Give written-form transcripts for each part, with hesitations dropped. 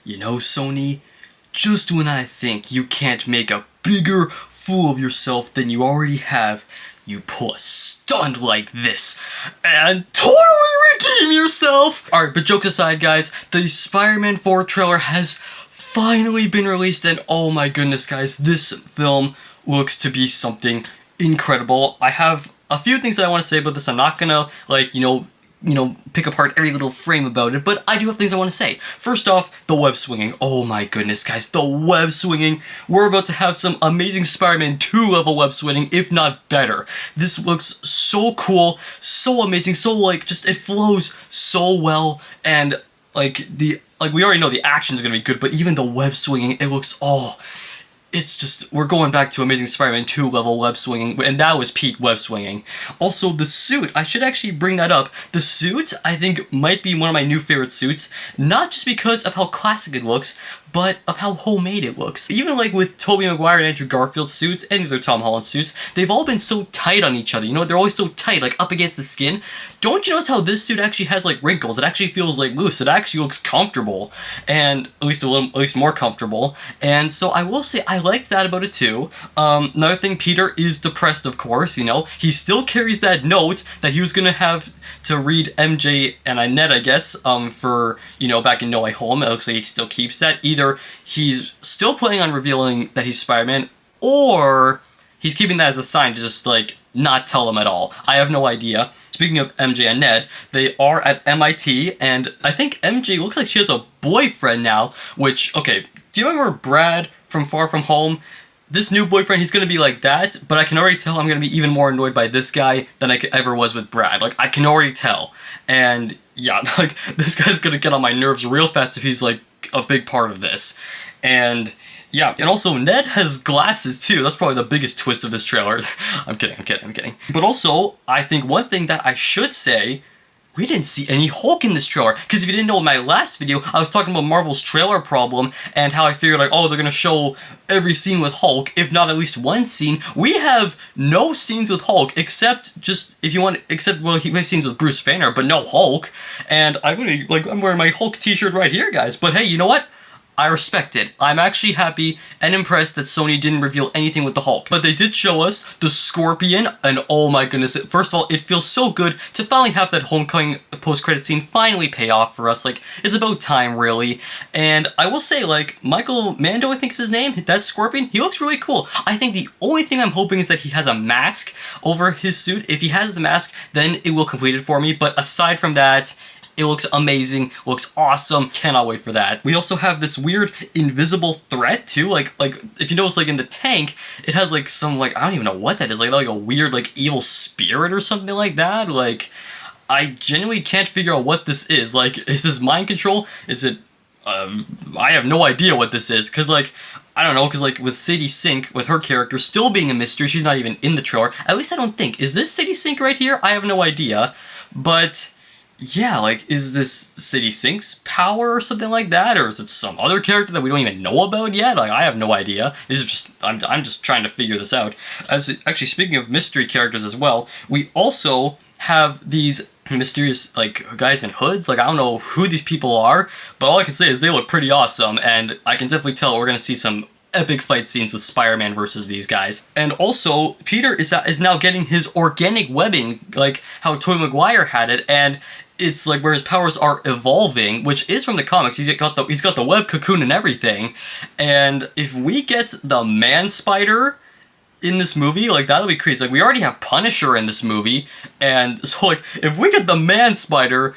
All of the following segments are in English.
You know, Sony, just when I think you can't make a bigger fool of yourself than you already have, you pull a stunt like this and totally redeem yourself! Alright, but jokes aside, guys, the Spider-Man 4 trailer has finally been released, and oh my goodness, guys, this film looks to be something incredible. I have a few things that I want to say about this. I'm not gonna, like, pick apart every little frame about it, but I do have things I want to say. First off, the web swinging. Oh my goodness, guys, the web swinging. We're about to have some amazing Spider-Man 2 level web swinging, if not better. This looks so cool, so amazing, so like, just, it flows so well, and like, we already know the action's gonna be good, but even the web swinging, it looks, it's just, we're going back to Amazing Spider-Man 2 level web swinging, and that was peak web swinging. Also, the suit, I should actually bring that up. The suit, I think, might be one of my new favorite suits, not just because of how classic it looks, but of how homemade it looks. Even like with Tobey Maguire and Andrew Garfield's suits, and the other Tom Holland suits, they've all been so tight on each other. You know, they're always so tight, like up against the skin. Don't you notice how this suit actually has like wrinkles? It actually feels like loose. It actually looks comfortable, and at least more comfortable. And so I will say I liked that about it too. Another thing, Peter is depressed, of course. You know, he still carries that note that he was gonna have to read MJ and Ned, I guess, for, you know, back in No Way Home. It looks like he still keeps that. Either he's still planning on revealing that he's Spider-Man, or he's keeping that as a sign to just, like, not tell them at all. I have no idea. Speaking of MJ and Ned, they are at MIT, and I think MJ looks like she has a boyfriend now, which, okay, do you remember Brad from Far From Home? This new boyfriend, he's gonna be like that, but I can already tell I'm gonna be even more annoyed by this guy than I ever was with Brad. Like, I can already tell. And, yeah, like, this guy's gonna get on my nerves real fast if he's, like, a big part of this. And, yeah, and also, Ned has glasses, too. That's probably the biggest twist of this trailer. I'm kidding. But also, I think one thing that I should say, we didn't see any Hulk in this trailer, because if you didn't know in my last video, I was talking about Marvel's trailer problem, and how I figured, like, oh, they're gonna show every scene with Hulk, if not at least one scene. We have no scenes with Hulk, except well, we have scenes with Bruce Banner, but no Hulk, and I'm wearing my Hulk t-shirt right here, guys, but hey, you know what? I respect it. I'm actually happy and impressed that Sony didn't reveal anything with the Hulk. But they did show us the Scorpion, and oh my goodness, first of all, it feels so good to finally have that Homecoming post-credit scene finally pay off for us. Like, it's about time, really. And I will say, like, Michael Mando, I think is his name, that Scorpion, he looks really cool. I think the only thing I'm hoping is that he has a mask over his suit. If he has a mask, then it will complete it for me. But aside from that, it looks amazing, looks awesome, cannot wait for that. We also have this weird invisible threat too, like if you notice, like in the tank, it has like some, like, I don't even know what that is, like a weird like evil spirit or something like that. Like, I genuinely can't figure out what this is. Like, is this mind control? Is it, I have no idea what this is, cause like, I don't know, because like with Sadie Sink, with her character still being a mystery, she's not even in the trailer. At least I don't think. Is this Sadie Sink right here? I have no idea, but yeah, like, is this Sadie Sink's power or something like that? Or is it some other character that we don't even know about yet? Like, I have no idea. These are just, I'm just trying to figure this out. Actually, speaking of mystery characters as well, we also have these mysterious, like, guys in hoods. Like, I don't know who these people are, but all I can say is they look pretty awesome, and I can definitely tell we're gonna see some epic fight scenes with Spider-Man versus these guys. And also, Peter is now getting his organic webbing, like how Tobey Maguire had it, and it's like where his powers are evolving, which is from the comics. He's got the web cocoon and everything. And if we get the Man Spider in this movie, like, that'll be crazy. Like, we already have Punisher in this movie, and so like if we get the Man Spider,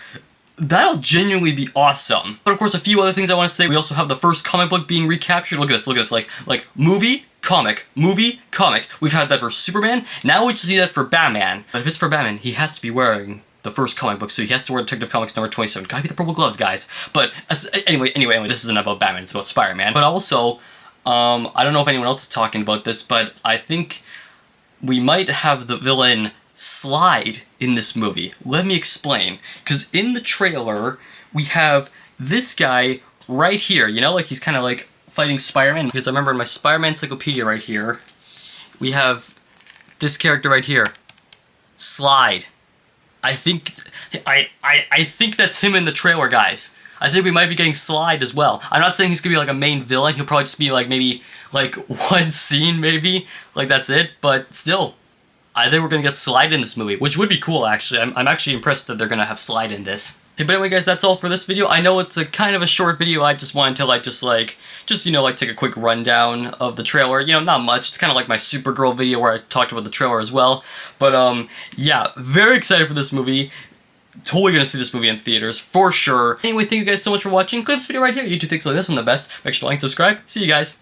that'll genuinely be awesome. But of course, a few other things I want to say. We also have the first comic book being recaptured. Look at this, like movie, comic, movie, comic. We've had that for Superman, now we just need that for Batman. But if it's for Batman, he has to be wearing the first comic book, so he has to wear Detective Comics number 27. Gotta be the purple gloves, guys. But anyway, this isn't about Batman, it's about Spider-Man. But also, I don't know if anyone else is talking about this, but I think we might have the villain Slyde in this movie. Let me explain. Because in the trailer, we have this guy right here, you know, like he's kind of like fighting Spider-Man. Because I remember in my Spider-Man encyclopedia right here, we have this character right here, Slyde. I think that's him in the trailer, guys. I think we might be getting Slyde as well. I'm not saying he's gonna be like a main villain. He'll probably just be like maybe like one scene, maybe like that's it. But still, I think we're gonna get Slyde in this movie, which would be cool actually. I'm actually impressed that they're gonna have Slyde in this. Hey, but anyway guys, that's all for this video. I know it's a kind of a short video. I just wanted to like you know, like take a quick rundown of the trailer. You know, not much. It's kind of like my Supergirl video where I talked about the trailer as well. But yeah, very excited for this movie. Totally gonna see this movie in theaters for sure. Anyway, thank you guys so much for watching. Click this video right here. YouTube thinks like this one the best. Make sure to like and subscribe. See you guys.